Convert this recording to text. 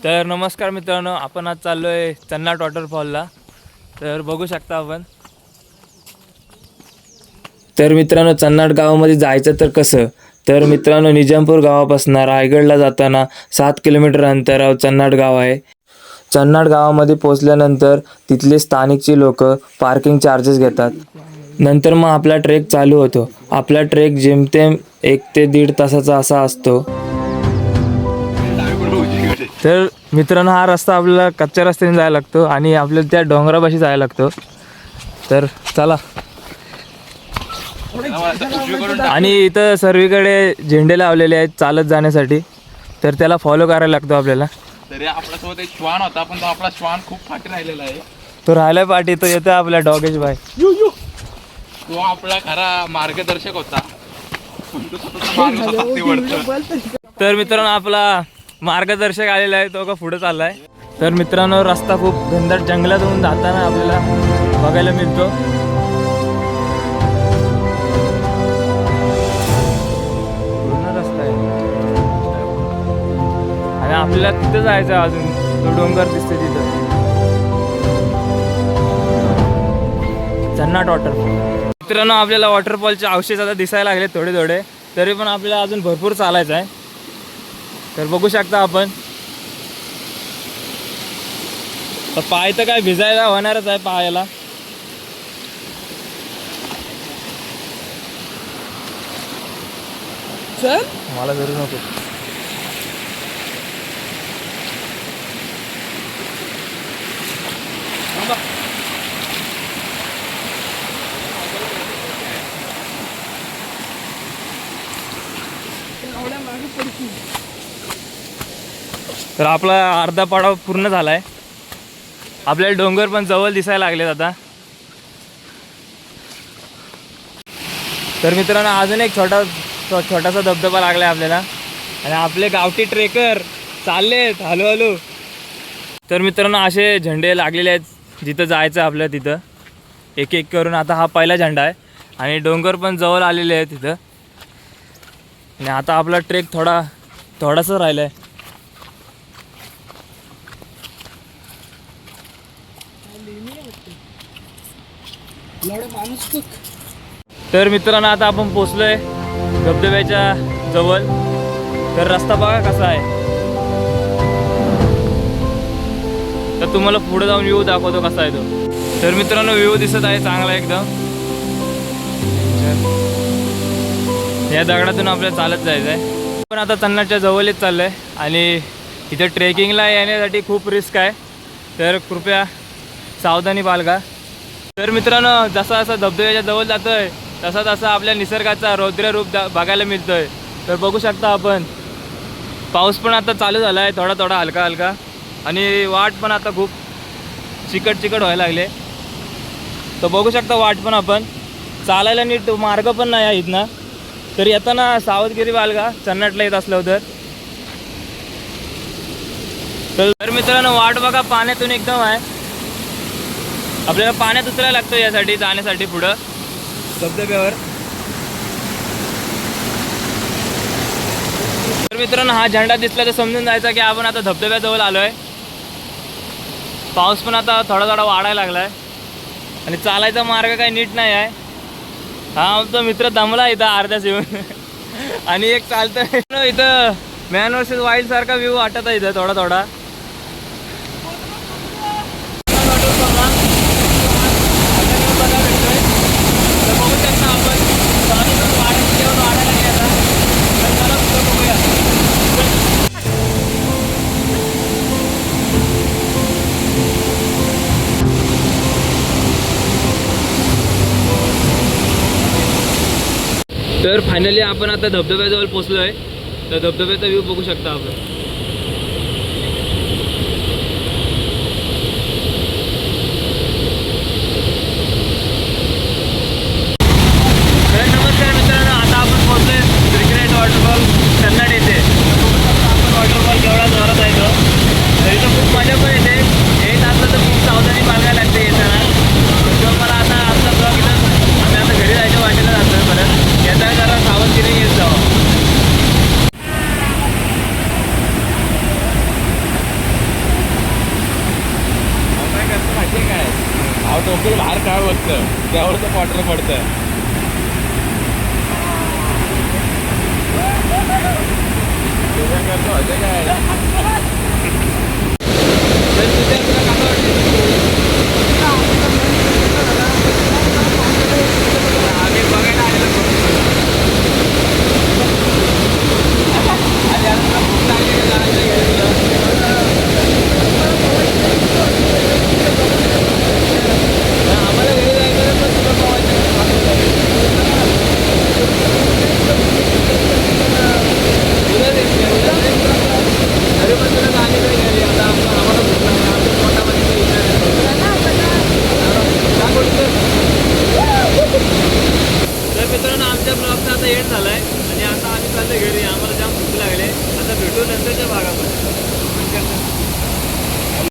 तर नमस्कार मित्रांनो, आपण आज चाललो आहे चन्नाट वॉटरफॉलला. तर बघू शकता आपण. तर मित्रांनो, चन्नाट गावामध्ये जायचं तर कसं, तर मित्रांनो निजामपूर गावापासून रायगडला जाताना 7 किलोमीटर अंतरावर चन्नाट गाव आहे. चन्नाट गावामध्ये पोचल्यानंतर तिथले स्थानिकचे लोक पार्किंग चार्जेस घेतात. नंतर मग आपला ट्रेक चालू होतो. आपला ट्रेक जेमतेम 1 ते 1.5 तासाचा असा असतो. तर मित्रांनो, हा रस्ता आपल्याला कच्च्या रस्त्याने जायला लागतो आणि आपल्याला त्या डोंगरापाशी जायला लागतो. तर चला. आणि इथं सर्वीकडे झेंडे लावलेले आहेत चालत जाण्यासाठी, तर त्याला फॉलो करायला लागतो आपल्याला. तरी आपल्यासोबत एक श्वान होता, पण तो आपला श्वान खूप फाटी राहिलेला आहे. तो राहिलाय पाठी. तो येतो आपला डॉगेश भाई. तो आपला खरा मार्गदर्शक होता. तर मित्रांनो, आपला मार्गदर्शक आलेला आहे, तो का पुढे चाललाय. तर मित्रांनो, रस्ता खूप घनदाट जंगलातून जाताना आपल्याला बघायला मिळतो. पूर्ण रस्ता आहे आणि आपल्याला तिथं जायचं. अजून तो डोंगर दिसते तिथं, चन्नाट वॉटरफॉल. मित्रांनो, आपल्याला वॉटरफॉलचे अवशेष आता दिसायला लागले थोडे थोडे, तरी पण आपल्याला अजून भरपूर चालायचं आहे. तर बघू शकता आपण. तर पाय तर काय भिजायला होणारच आहे पायाला. चल, मला धरू नको. तर आपला अर्धा पाडाव पूर्ण झाला आहे. आपल्याला डोंगर पण जवळ दिसायला लागलेत आता. तर मित्रांनो, अजून एक छोटासा धबधबा लागला आहे आपल्याला आणि आपले गावठी ट्रेकर चाललेत हळूहळू. तर मित्रांनो, असे झेंडे लागलेले आहेत जिथं जायचं आपल्याला, तिथं एक एक करून. आता हा पहिला झेंडा आहे आणि डोंगर पण जवळ आलेले आहे तिथं. आणि आता आपला ट्रेक थोडासा राहिला आहे. तर मित्रांनो, आता आपण पोचलोय धबधब्याच्या जवळ. तर रस्ता बघा कसा आहे. तर तुम्हाला पुढे जाऊन व्ह्यू दाखवतो कसा आहे तो. तर मित्रांनो, व्ह्यू दिसत आहे चांगला एकदम. या दगडातून आपल्याला चालत जायचं आहे. पण आता चन्नाटच्या जवळच चाललं आहे आणि इथे ट्रेकिंगला येण्यासाठी खूप रिस्क आहे, तर कृपया सावधानी बाळगा. तर मित्रांनो, जसा जसा धबधब्याच्या जवळ जातोय तसा तसा आपल्या निसर्गाचा रौद्र रूप बघायला मिळतोय. तर बघू शकता आपण. पाऊस पण आता चालू झाला आहे, थोडा थोडा हलका हलका. आणि वाट पण आता खूप चिकट व्हायला लागले. तर बघू शकता वाट पण आपण. चालायला नीट मार्ग पण नाही आहे इथनं. तर येताना सावधगिरी बाळगा चन्नाटला येत असलं तर मित्रांनो, वाट बघा पाण्यातून एकदम आहे. आपल्याला पाण्यात उतरायला लागतं यासाठी जाण्यासाठी पुढं धबधब्यावर. तर मित्रांनो, हा झेंडा दिसला तर समजून जायचा की आपण आता धबधब्याजवळ आलो आहे. पाऊस पण आता थोडा थोडा वाढायला लागला आहे आणि चालायचा मार्ग काही नीट नाही आहे. हा आमचा मित्र दमला इथं अर्ध्याच येऊन आणि एक चालतंय इथं मॅन वर्सेस वाईल्ड सारखा व्ह्यू वाटत आहे इथं थोडा थोडा. तर फायनली आपण आता धबधब्याजवळ पोचलो आहे. तर धबधब्याचा व्ह्यू बघू शकता आपण. तर नमस्कार मित्रांनो, आता आपण पोचलोय क्रिकेट वॉटरफॉल चन्नाट येथे. आपण वॉटरफॉल केवढा जोरात आहे तो. तर इथं खूप मजा पण येते. येत असलं तर खूप सावधानी बाळगायला लागते येताना. तर मला आता आमचा ब्लॉग इथं आम्ही आता घरी जायच्या वाटेला जातोय परत. येताना जरा सावधगिरी येत जावं. ते बाहेर काय बसतं त्यावरचं क्वार्टर पडतं. करतो असे काय तर तिथे आपल्याला कसं वाटतं आम्ही बघायला आलेलो आधी आता खूप लागली आम्हाला घरी जायचं पण तुला अरे पण तुला गाणी काही घरी आता आम्हाला भूक लागली आमच्या पोटामध्ये तर मित्रांनो आमच्या ब्लॉगचा आता एंड झाला आहे आणि आता आम्ही चाललो घरी. आम्हाला जाम भूक लागले. आता भेटू नंतरच्या भागामध्ये.